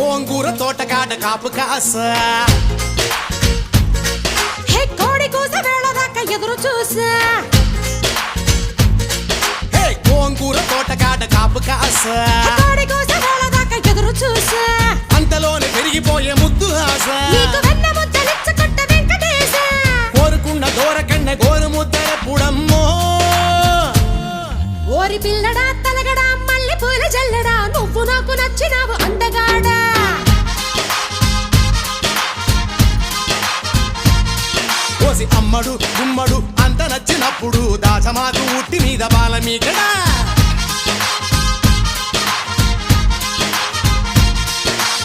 గోంగూర తోటకాడ కాపు కాస హే కోడి కూస వేళ దాకా ఎదురు చూసా హే గోంగూర తోటకాడ కాపు కాస కోడి కూస వేళ దాకా ఎదురు చూసా అంతలోనే పెరిగిపోయే ముద్దు ఆశ నీకు వెన్న ముద్దలిచ్చుకుంట వెంకటేశ కోరుకున్న దూరకన్న గోరు ముద్దర పుడమ్మో ఓరి పిల్లడా తలగడా మల్లె పూల జల్లడా నువ్వు నాకు నచ్చినావు అందగాడా కోసి అమ్మడు గుమ్మడు అంత నచ్చినప్పుడు దాచమాకు ఉట్టి మీద బాల మీకడా